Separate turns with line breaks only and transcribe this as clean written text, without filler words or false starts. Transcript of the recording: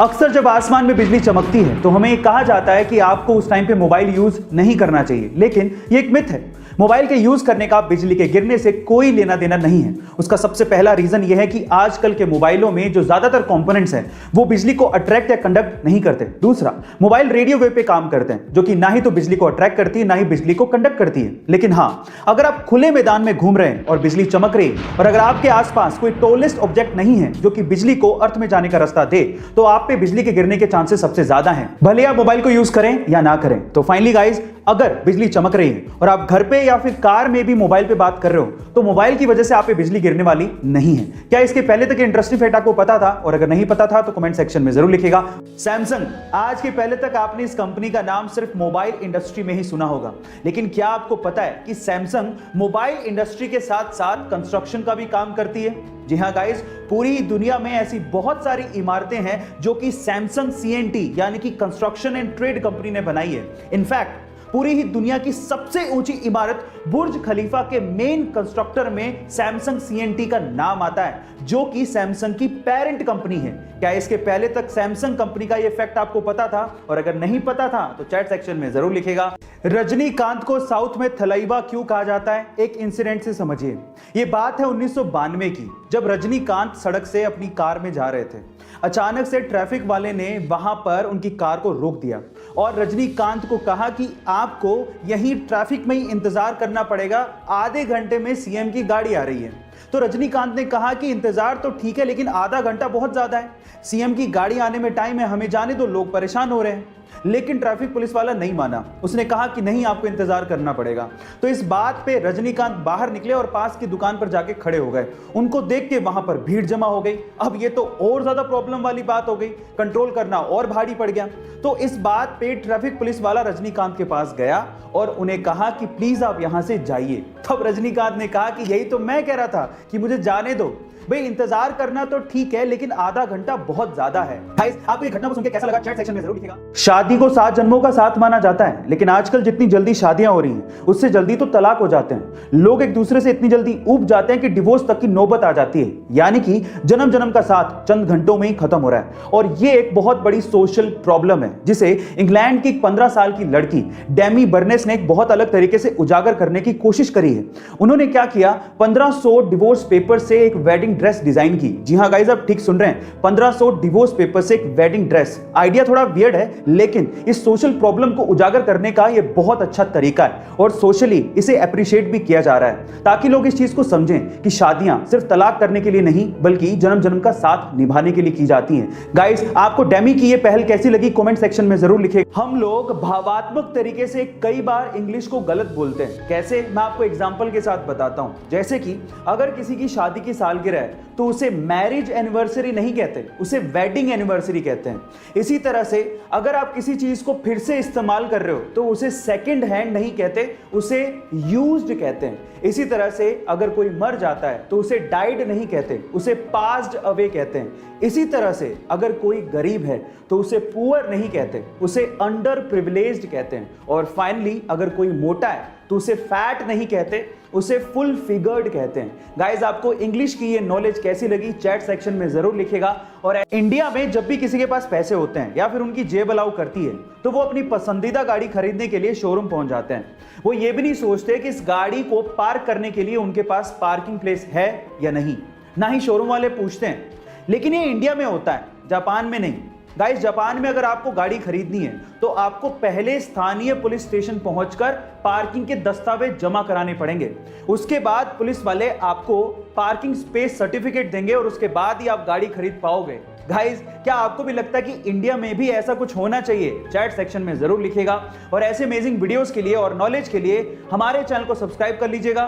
अक्सर जब आसमान में बिजली चमकती है तो हमें कहा जाता है कि आपको उस टाइम पे मोबाइल यूज नहीं करना चाहिए, लेकिन ये एक मिथ है। मोबाइल के यूज करने का बिजली के गिरने से कोई लेना देना नहीं है। उसका सबसे पहला रीजन यह है कि आजकल के मोबाइलों में जो ज्यादातर कंपोनेंट्स हैं वो बिजली को अट्रैक्ट या कंडक्ट नहीं करते। दूसरा, मोबाइल रेडियो वेव पे काम करते हैं, जो कि ना ही तो बिजली को अट्रैक्ट करती है ना ही बिजली को कंडक्ट करती है। लेकिन हाँ, अगर आप खुले मैदान में घूम रहे हैं और बिजली चमक रही है और अगर आपके आसपास कोई टॉलेस्ट ऑब्जेक्ट नहीं है जो कि बिजली को अर्थ में जाने का रास्ता दे, तो आप पे बिजली के गिरने के चांसेस सबसे ज्यादा हैं, भले आप मोबाइल को यूज करें या ना करें। तो फाइनली गाइस, अगर बिजली चमक रही है और आप घर पे या फिर कार में भी मोबाइल पे बात कर रहे हो तो मोबाइल की वजह से आप पे बिजली गिरने वाली नहीं है। क्या इसके पहले तक इंटरेस्टिंग फैक्ट आपको पता था? और अगर नहीं पता था तो कमेंट सेक्शन में जरूर लिखिएगा। सैमसंग, आज के पहले तक आपने इस कंपनी का नाम सिर्फ मोबाइल इंडस्ट्री में ही सुना होगा, लेकिन क्या आपको पता है कि सैमसंग मोबाइल इंडस्ट्री के साथ साथ कंस्ट्रक्शन का भी काम करती है? जी हाँ गाइस, पूरी दुनिया में ऐसी बहुत सारी इमारतें हैं जो कि सैमसंग सीएनटी यानी कि कंस्ट्रक्शन एंड ट्रेड कंपनी ने बनाई है। इनफैक्ट पूरी ही दुनिया की सबसे ऊंची इमारत बुर्ज खलीफा के मेन कंस्ट्रक्टर में सैमसंग सीएनटी का नाम आता है, जो कि सैमसंग की पेरेंट कंपनी है। क्या इसके पहले तक सैमसंग कंपनी का यह फैक्ट आपको पता था? और अगर नहीं पता था तो चैट सेक्शन में जरूर लिखेगा। रजनीकांत को साउथ में थलाइवा क्यों कहा जाता है? एक इंसिडेंट से समझिए। यह बात है 1992 की, जब रजनीकांत सड़क से अपनी कार में जा रहे थे। अचानक से ट्रैफिक वाले ने वहां पर उनकी कार को रोक दिया और रजनीकांत को कहा कि आपको यहीं ट्रैफिक में ही इंतजार करना पड़ेगा, आधे घंटे में सीएम की गाड़ी आ रही है। तो रजनीकांत ने कहा कि इंतजार तो ठीक है, लेकिन आधा घंटा बहुत ज्यादा है, सीएम की गाड़ी आने में टाइम है, हमें जाने दो, लोग परेशान हो रहे हैं। लेकिन ट्रैफिक पुलिस वाला नहीं माना, उसने कहा कि नहीं, आपको इंतजार करना पड़ेगा। तो इस बात पे रजनीकांत बाहर निकले और पास की दुकान पर जाके खड़े हो गए। उनको देख के वहां पर भीड़ जमा हो गई। अब ये तो और ज्यादा प्रॉब्लम वाली बात हो गई, कंट्रोल करना और भारी पड़ गया। तो इस बात पे ट्रैफिक पुलिस वाला रजनीकांत के पास गया और उन्हें कहा कि प्लीज आप यहां से जाइए। तब रजनीकांत ने कहा कि यही तो मैं कह रहा था कि मुझे जाने दो भाई, इंतजार करना तो ठीक है, लेकिन आधा घंटा बहुत ज्यादा है। गाइस, आपको ये घटना को सुनकर कैसा लगा चैट सेक्शन में जरूर लिखिएगा। शादी को 7 जन्मों का साथ माना जाता है, लेकिन आजकल जितनी जल्दी शादियां हो रही हैं उससे जल्दी तो तलाक हो जाते हैं। लोग एक दूसरे से इतनी जल्दी ऊब जाते हैं कि डिवोर्स तक की नौबत आ जाती है, यानी कि जन्म जन्म का साथ चंद घंटों में ही खत्म हो रहा है। और ये एक बहुत बड़ी सोशल प्रॉब्लम है, जिसे इंग्लैंड की 15 साल की लड़की डेमी बर्नेस ने एक बहुत अलग तरीके से उजागर करने की कोशिश करी है। उन्होंने क्या किया, 1500 डिवोर्स पेपर से एक वेडिंग ड्रेस डिजाइन की। जी हां गाइस, आप ठीक सुन रहे हैं, 1500 डिवोर्स पेपर से एक वेडिंग ड्रेस। आइडिया थोड़ा वियर्ड है, लेकिन इस सोशल प्रॉब्लम को उजागर करने का यह बहुत अच्छा तरीका है और सोशली इसे अप्रिशिएट भी किया जा रहा है, ताकि लोग इस चीज को समझें कि शादियां सिर्फ तलाक करने के लिए नहीं बल्कि जन्म जन्म का साथ निभाने के लिए की जाती हैं। गाइस, आपको डेमी की यह पहल कैसी लगी कमेंट सेक्शन में जरूर लिखिए। हम लोग भावात्मक तरीके से कई बार इंग्लिश को गलत बोलते हैं। कैसे? मैं आपको एग्जांपल के साथ बताता हूं। जैसे कि अगर किसी की शादी की सालगिरह है तो उसे मैरिज एनिवर्सरी नहीं कहते, उसे वेडिंग एनिवर्सरी कहते हैं। इसी तरह से अगर आप किसी चीज को फिर से इस्तेमाल कर रहे हो तो उसे सेकंड हैंड नहीं कहते, उसे यूज्ड कहते हैं। इसी तरह से अगर कोई मर जाता है तो उसे डाइड नहीं कहते, उसे पास्ड अवे कहते हैं। इसी तरह से अगर कोई गरीब है तो उसे पुअर नहीं कहते, उसे अंडर प्रिविलेज्ड कहते हैं। और फाइनली अगर कोई मोटा है तो उसे फैट नहीं कहते, उसे फुल फिगर्ड कहते हैं। गाइस, आपको इंग्लिश की ये नॉलेज कैसी लगी चैट सेक्शन में जरूर लिखेगा। और इंडिया में जब भी किसी के पास पैसे होते हैं या फिर उनकी जेब अलाउ करती है तो वो अपनी पसंदीदा गाड़ी खरीदने के लिए शोरूम पहुंच जाते हैं। वो ये भी नहीं सोचते कि इस गाड़ी को पार्क करने के लिए उनके पास पार्किंग प्लेस है या नहीं, ना ही शोरूम वाले पूछते हैं। लेकिन ये इंडिया में होता है, जापान में नहीं। गाइस, जापान में अगर आपको गाड़ी खरीदनी है तो आपको पहले स्थानीय पुलिस स्टेशन पहुंचकर पार्किंग के दस्तावेज जमा कराने पड़ेंगे। उसके बाद पुलिस वाले आपको पार्किंग स्पेस सर्टिफिकेट देंगे और उसके बाद ही आप गाड़ी खरीद पाओगे। गाइस, क्या आपको भी लगता है कि इंडिया में भी ऐसा कुछ होना चाहिए? चैट सेक्शन में जरूर लिखिएगा। और ऐसे अमेजिंग वीडियोस के लिए और नॉलेज के लिए हमारे चैनल को सब्सक्राइब कर लीजिएगा।